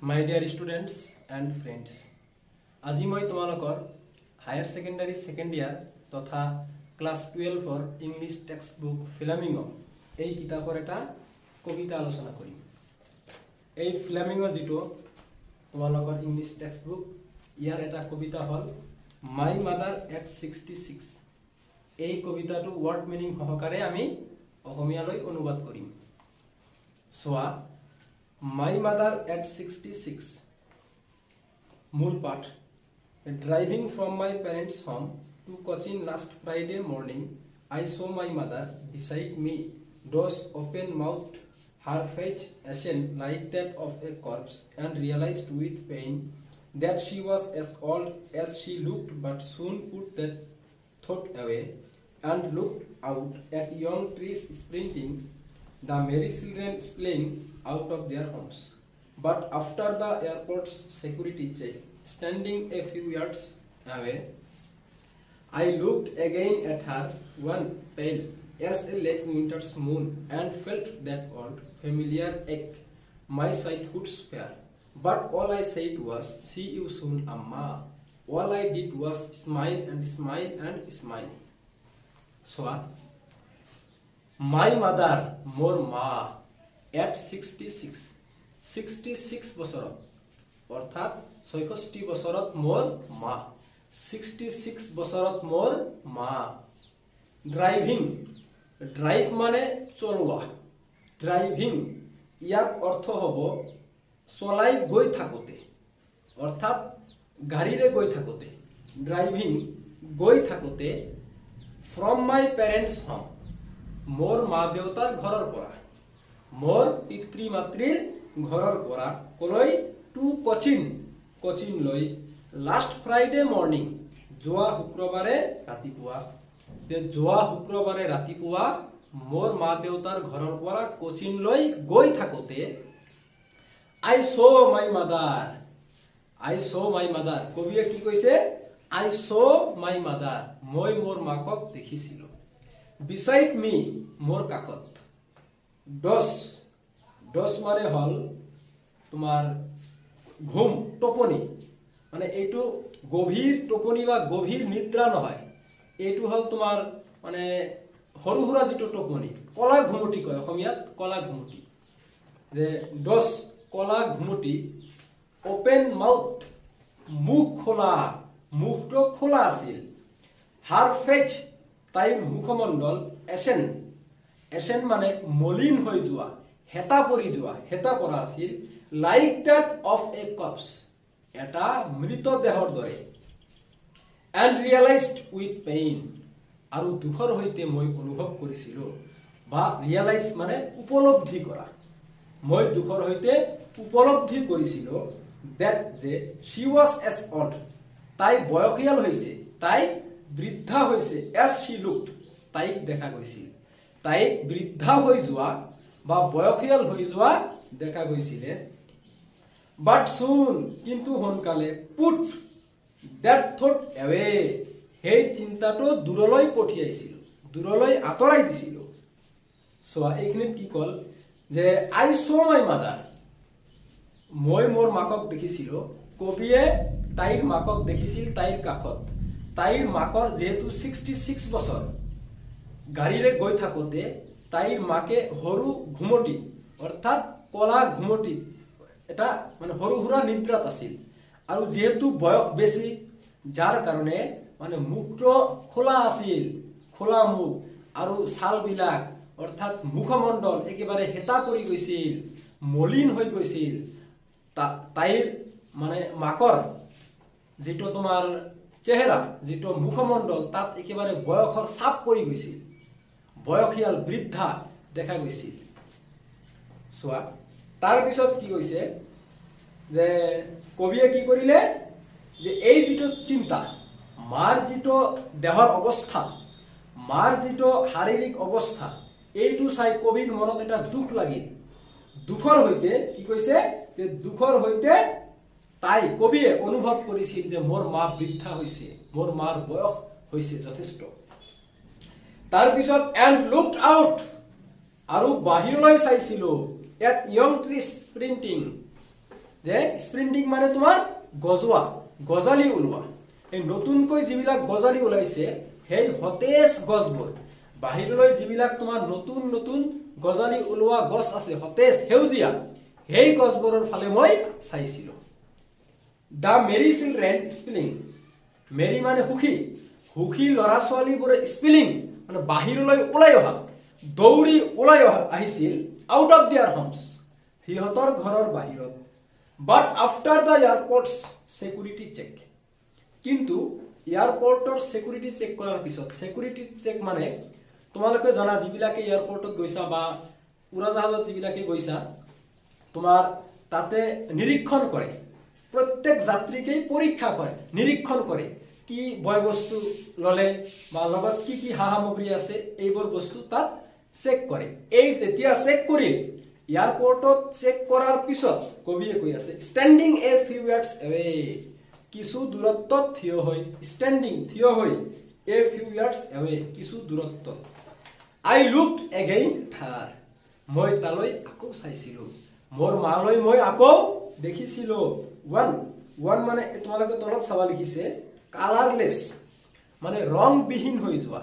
My dear students and friends, আজি মই তোমালোকৰ হায়াৰ সেকেন্ডাৰী সেকেন্ড ইয়াৰ তথা class 12 English text book Flamengo এই কিতাপৰ এটা কবিতা আলোচনা কৰিম। এই ফ্লেমিঙ্গো যেটো তোমালোকৰ ইংলিশ টেক্সট বুক ইয়াৰ এটা কবিতা হল মাই মাদাৰ এট 66। এই কবিতাটো ওয়াৰ্ড মিনিং সহকাৰে আমি অসমীয়ালৈ অনুবাদ কৰিম। সোয়া My mother at 66. মূল পাঠ Driving from my parents' home to Cochin last Friday morning, I saw my mother beside me, those open-mouthed, her face ashen like that of a corpse, and realized with pain that she was as old as she looked, but soon put that thought away and looked out at young trees sprinting, the merry children playing out of their homes. But after the airport's security check, standing a few yards away, I looked again at her, one pale as a late winter's moon, and felt that old familiar ache, my childhood's fear. But all I said was, see you soon, Amma. All I did was smile and smile and smile. So, my mother, more ma, at 66 বছৰত অৰ্থাৎ 66 বছৰত মোৰ মা 66 বছৰত মোৰ মা driving drive মানে চলোৱা ড্ৰাইভিং ইয়াৰ অৰ্থ হ'ব চলাই গৈ থাকোতে অৰ্থাৎ গাড়ীৰে গৈ থাকোতে ড্ৰাইভিং গৈ থাকোতে ফ্ৰম মাই পেৰেণ্টছ হোম মোৰ মা দেউতাৰ ঘৰৰ পৰা मोर पितृ मातृर घरर পৰা কলৈ টু কোচিন লৈ লাষ্ট ফ্ৰাইডে মৰ্নিং যোৱা শুক্ৰবাৰে ৰাতিপুৱা মোৰ মা দেউতাৰ ঘৰৰ পৰা কোচিন লৈ গৈ থাকোতে I saw my mother কবিয়ে কি কৈছে I saw my mother মই মোৰ মাকক দেখিছিলো beside me মোৰ কাষত ডস মানে হল তোমাৰ ঘুম টোপনি মানে এইটো গভীৰ টোপনি বা গভীৰ নিদ্ৰা নহয় এইটো হল তোমাৰ মানে সৰু সুৰা যেটো টোপনি কলা ঘুমটি কয় অসমীয়াত কলা ঘুমটি যে ডস কলা ঘুমটি ওপেন মাউথ মুখ খোলা মুখটো খোলা আছিল হার ফেচ তাইৰ মুখমণ্ডল এসেন মানে মলিন হৈ যোৱা হেতা পৰি যোৱা হেতা পৰা আছিল like that of A corps এটা মৃত দেহৰ দৰে এণ্ড ৰিয়েলাইজড উইথ পেইন আৰু দুখৰ সৈতে মই অনুভৱ কৰিছিলো বা ৰিয়েলাইজ মানে উপলব্ধি কৰা মই দুখৰ সৈতে উপলব্ধি কৰিছিলো দ্যাট যে she was as old তাই বয়সীয়াল হৈছে তাই বৃদ্ধা হৈছে as she looked তাইক দেখা গৈছিল তাই বৃদ্ধা হৈ যোৱা বা বয়সীয়াল হৈ যোৱা দেখা গৈছিলে বাট সুন কিন্তু সোনকালে পুট দ্যাট থট এৱে সেই চিন্তাটো দূৰলৈ পঠিয়াইছিল দূৰলৈ আঁতৰাই দিছিল সোৱা এইখিনিত কি কল যে আই স মাই মাদাৰ মই মোৰ মাকক দেখিছিলো কবিয়ে তাইৰ মাকক দেখিছিল তাইৰ কাষত তাইৰ মাকৰ যেহেতু 66 বছৰ গাড়ীৰে গৈ থাকোতে তাইৰ মাকে সৰু ঘুমটি অৰ্থাৎ কলা ঘুমটি এটা মানে সৰু সুৰা নিদ্ৰাত আছিল আৰু যেহেতু বয়স বেছি যাৰ কাৰণে মানে মুখটো খোলা আছিল খোলা মুখ আৰু ছালবিলাক অৰ্থাৎ মুখমণ্ডল একেবাৰে হেতা পৰি গৈছিল মলিন হৈ গৈছিল তাইৰ মানে মাকৰ যেটো তোমাৰ চেহাৰা যেটো মুখমণ্ডল তাত একেবাৰে বয়সৰ ছাপ পৰি গৈছিল বয়সীয়াল বৃদ্ধা দেখা গৈছিল সোৱা তাৰ পিছত কি কৈছে যে কবিয়ে কি কৰিলে যে এই যেটো চিন্তা মাৰ যেটো দেহৰ অৱস্থা মাৰ যেটো শাৰীৰিক অৱস্থা এইটো চাই কবিৰ মনত এটা দুখ লাগিল দুখৰ সৈতে কি কৈছে যে দুখৰ সৈতে তাই কবিয়ে অনুভৱ কৰিছিল যে মোৰ মা বৃদ্ধা হৈছে মোৰ মাৰ বয়স হৈছে যথেষ্ট তাৰ পিছত এণ্ড লুকড আউট আৰু বাহিৰলৈ চাইছিলো এট ইয়ং ট্ৰিজ স্প্ৰিণ্টিং যে স্প্ৰিণ্টিং মানে তোমাৰ গজোৱা, গজালি ওলোৱা। এই নতুনকৈ যিবিলাক গজালি ওলাইছে সেই সতেজ গছবোৰ, বাহিৰলৈ যিবিলাক তোমাৰ নতুন নতুন গজালি ওলোৱা গছ আছে সতেজ সেউজীয়া, সেই গছবোৰৰ ফালে মই চাইছিলো। The merry children spilling, merry মানে সুখী, সুখী ল'ৰা ছোৱালীবোৰে স্পিলিং মানে বাহিৰলৈ ওলাই অহা, দৌৰি ওলাই আহিছিল আউট অফ দিয়াৰ হোমছ, সিহঁতৰ ঘৰৰ বাহিৰত। বাট আফটাৰ দ্য এয়াৰপৰ্টছ চিকিউৰিটি চেক, কিন্তু এয়াৰপৰ্টৰ চিকিউৰিটি চেক কৰাৰ পিছত, চিকিউৰিটি চেক মানে তোমালোকে জনা যিবিলাকে এয়াৰপৰ্টত গৈছা বা উৰাজাহাজত যিবিলাকে গৈছা, তোমাৰ তাতে নিৰীক্ষণ কৰে, প্ৰত্যেক যাত্ৰীকেই পৰীক্ষা কৰে, নিৰীক্ষণ কৰে, কি বয় বস্তু ললে বা লগত কি কি সা সামগ্ৰী আছে এইবোৰ বস্তু তাত চেক কৰে। এই যেতিয়া চেক কৰিল, এয়াৰপৰ্টত চেক কৰাৰ পিছত কবিয়ে কৈ আছে ষ্টেণ্ডিং এ ফিউ ইয়াৰ্ডছ এৱে, কিছু দূৰত্বত থিয় হৈ, ষ্টেণ্ডিং থিয় হৈ, এ ফিউ ইয়াৰ্ডছ এৱে কিছু দূৰত্বত, আই লুকড এগেইন থাৰ, মই তালৈ আকৌ চাইছিলো, মোৰ মালৈ মই আকৌ দেখিছিলো। ওৱান মানে তোমালোকে তলত চাবা লিখিছে কালাৰলেছ, মানে ৰংবিহীন হৈ যোৱা।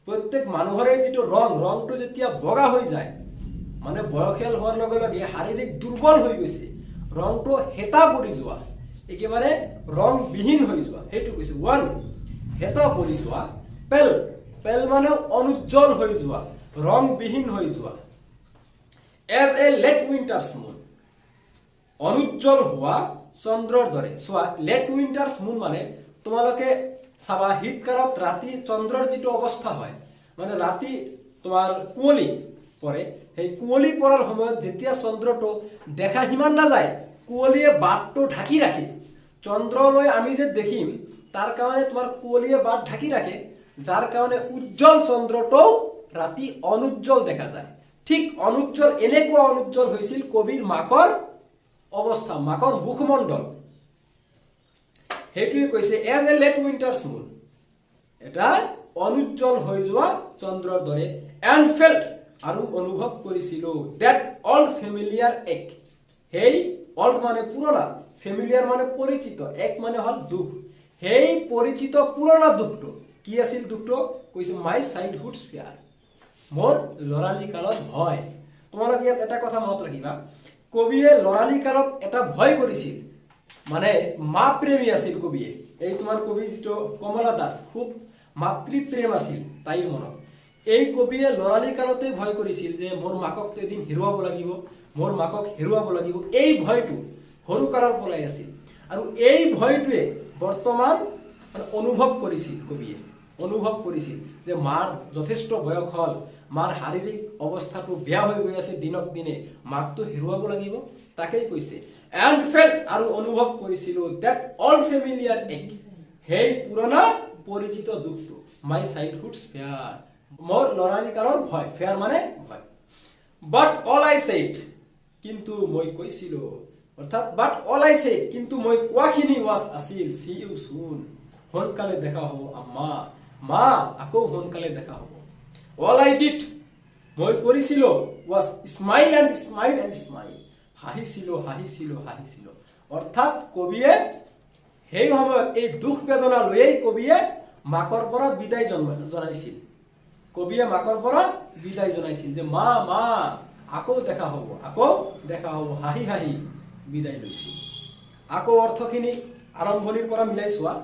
প্ৰত্যেক মানুহৰে যিটো ৰংটো যেতিয়া বগা হৈ যায়, মানে বয়সীয়াল হোৱাৰ লগে লগে শাৰীৰিক দুৰ্বল হৈ গৈছে, ৰংটো হেতা পৰি যোৱা, একেবাৰে ৰংবিহীন হৈ যোৱা, সেইটো কৈছে। ওৱান হেতা পৰি যোৱা, পেল মানে অনুজ্জ্বল হৈ যোৱা, ৰংবিহীন হৈ যোৱা। এজ এ লেট উইণ্টাৰ্ছ মুন, অনুজ্জ্বল হোৱা চন্দ্ৰৰ দৰে। চোৱা, লেট উইণ্টাৰ্ছ মুন মানে তোমালোকে চাবা শীতকালত ৰাতি চন্দ্ৰৰ যিটো অৱস্থা হয়, মানে ৰাতি তোমাৰ কুঁৱলী পৰে, সেই কুঁৱলী পৰাৰ সময়ত যেতিয়া চন্দ্ৰটো দেখা সিমান নাযায়, কুঁৱলীয়ে বাটটো ঢাকি ৰাখে, চন্দ্ৰলৈ আমি যে দেখিম তাৰ কাৰণে তোমাৰ কুঁৱলীয়ে বাট ঢাকি ৰাখে, যাৰ কাৰণে উজ্জ্বল চন্দ্ৰটো ৰাতি অনুজ্জ্বল দেখা যায়। ঠিক অনুজ্জ্বল, এনেকুৱা অনুজ্জ্বল হৈছিল কবিৰ মাকৰ অৱস্থা, মাকৰ মুখমণ্ডল। সেইটোৱে কৈছে এজ এ লেট উইণ্টাৰ্ছ মুন, এটা অনুজ্জ্বল হৈ যোৱা চন্দ্ৰৰ দৰে। এণ্ড ফেল্ট, আৰু অনুভৱ কৰিছিলো, ডেট অল্ড ফেমিলিয়াৰ এক, সেই অল্ড মানে পুৰণা, ফেমিলিয়াৰ মানে পৰিচিত, এক মানে হল দুখ, সেই পৰিচিত পুৰণা দুখটো। কি আছিল দুখটো? কৈছে মাই চাইল্ডহুড ফিয়াৰ, মোৰ লৰালি কালত ভয়। তোমালোকে ইয়াত এটা কথা মনত ৰাখিবা, কবিয়ে লৰালি কালত এটা ভয় কৰিছিল, মানে মা প্ৰেমী আছিল কবিয়ে। এই তোমাৰ কবি যিটো কমলা দাস, খুব মাতৃপ্ৰেম আছিল তাইৰ মনত। এই কবিয়ে লৰালি কালতে ভয় কৰিছিল যে মোৰ মাকক এদিন হেৰুৱাব লাগিব, মোৰ মাকক হেৰুৱাব লাগিব। এই ভয়টো সৰু কালৰ পৰাই আছিল, আৰু এই ভয়টোৱে বৰ্তমান অনুভৱ কৰিছিল কবিয়ে, অনুভৱ কৰিছিল যে মাৰ যথেষ্ট বয়স হল, মাৰ শাৰীৰিক অৱস্থাটো বেয়া হৈ গৈ আছে দিনক দিনে, মাকটো হেৰুৱাব লাগিব, তাকেই কৈছে। এণ্ড ফেল্ট, আৰু অনুভৱ কৰিছিলো, ডেট অল্ড ফেমিলিয়াৰ এক, সেই পুৰণা পৰিচিত দুখটো, মাই চাইল্ডহুড ফেয়াৰ, মোৰ লৰালি কালৰ ভয়, ফেয়াৰ মানে ভয়। বাট অল আই ছেইড, কিন্তু মই কৈছিলো, অৰ্থাৎ বাট অল আই ছেইড, কিন্তু মই কোৱাখিনি ৱাজ আছিল, সি ইউ সুন, সোনকালে দেখা হ'ব আম্মা, মা আকৌ সোনকালে দেখা হ'ব। অল আই ডিড, মই কৰিছিলো, was smile and smile and smile, হাঁহিছিলো হাঁহিছিলো হাঁহিছিলো। অৰ্থাৎ কবিয়ে সেই সময়ত এই দুখ বেদনা লৈয়েই কবিয়ে মাকৰ পৰা বিদায় জনাইছিল, কবিয়ে মাকৰ পৰা বিদায় জনাইছিল যে মা মা আকৌ দেখা হ'ব, আকৌ দেখা হ'ব, হাঁহি হাঁহি বিদায় লৈছিল। আকৌ অৰ্থখিনি আৰম্ভণিৰ পৰা মিলাই চোৱা।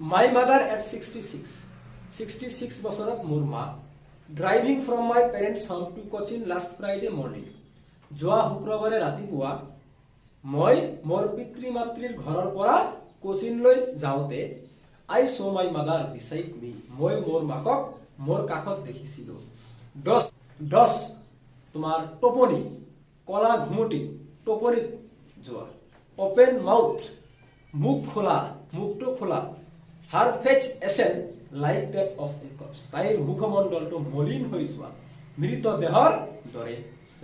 মাই মাদাৰ এট 66 বছৰত মোৰ মা, driving from my parents home to Cochin last Friday morning, যোৱা শুক্ৰবাৰে ৰাতিপুৱা মই মোৰ পিতৃ মাতৃৰ ঘৰৰ পৰা কোচিনলৈ যাওঁতে, আই চ মাই মাদাৰ বিচাইড মি, মই মোৰ মাকক মোৰ কাষত দেখিছিলো। ডছ তোমাৰ টোপনি, কলা ঘুমটি, টোপনিত যোৱা। অপেন মাউথ, মুখ খোলা, মুখটো খোলা। Her face ashen like that of a corpse, তাইৰ মুখমণ্ডলটো মলিন হৈ যোৱা, মৃতদেহৰ দৰে।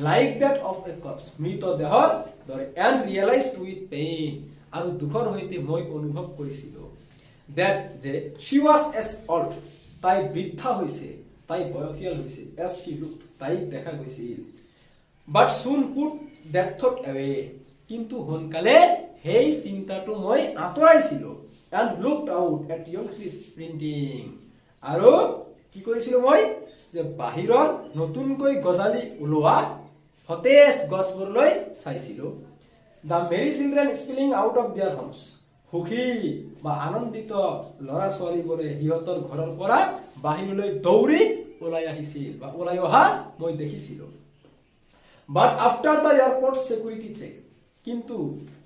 Like that of a corpse, মৃতদেহৰ দৰে। এণ্ড ৰিয়েলাইজড উইথ পেইন, আৰু দুখৰ সৈতে মই অনুভৱ কৰিছিলো, ডেট যে শ্বি ৱাজ এজ অল্ড, তাই বৃদ্ধা হৈছে, তাই বয়সীয়াল হৈছে, এজ শ্বি লুকড, তাইক দেখা গৈছিল। বাট চুন পুট that thought away, কিন্তু সোনকালে সেই চিন্তাটো মই আঁতৰাইছিলো and looked out at young trees sprinting, আৰু কি কৰিছিলো মই যে বাহিৰৰ নতুনকৈ গজালি ওলোৱা সতেজ গছবোৰলৈ চাইছিলো। The merry children spilling out of their homes, সুখী বা আনন্দিত ল'ৰা ছোৱালীবোৰে সিহঁতৰ ঘৰৰ পৰা বাহিৰলৈ দৌৰি ওলাই আহিছিল বা ওলাই অহা মই দেখিছিলো। But after the airport security check, কিন্তু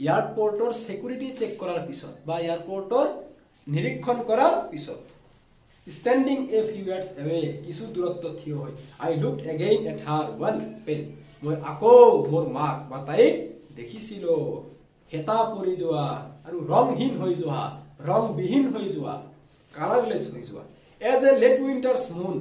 এয়াৰপৰ্টৰ সিকিউৰিটি চেক কৰাৰ পিছত বা এয়াৰপৰ্টৰ নিৰীক্ষণ কৰাৰ পিছত standing a few yards away, কিছু দূৰত্ব থিয় হৈ I looked again at her one pen, মই আকৌ মোৰ মাক বা তাইক দেখিছিলো হেতা পৰি যোৱা আৰু ৰংহীন হৈ যোৱা, ৰংবিহীন হৈ যোৱা, কালাৰলেছ হৈ যোৱা, as a late winter's moon,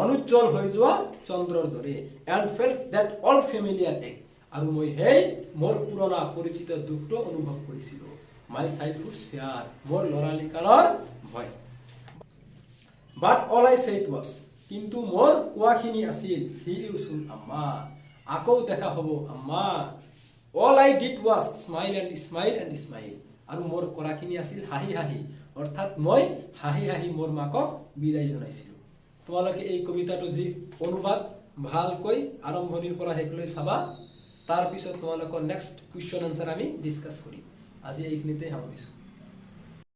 অনুজ্জ্বল হৈ যোৱা চন্দ্ৰৰ দৰে, and felt that old familiar ache, আৰু মই সেই মোৰ পুৰণা পৰিচিত দুখটো অনুভৱ কৰিছিলো। My childhood's fear, মোৰ লৰালি কালৰ ভয়। But all I said was, কিন্তু মোৰ কোৱাখিনি আছিল see you soon আম্মা, আকৌ দেখা হ'ব আম্মা। All I did was smile and smile and smile, আৰু মোৰ কৰাখিনি আছিল হাঁহি হাঁহি, অৰ্থাৎ মই হাঁহি হাঁহি মোৰ মাকক বিদায় জনাইছিলো। তোমালোকে এই কবিতাটো যি অনুবাদ ভালকৈ আৰম্ভণিৰ পৰা শেষলৈ চাবা, তাৰ পিছত তোমালোকৰ নেক্সট কুৱেশ্যন আনসাৰ আমি ডিসকাস কৰিম। আজি এইখিনিতে সামৰিছো।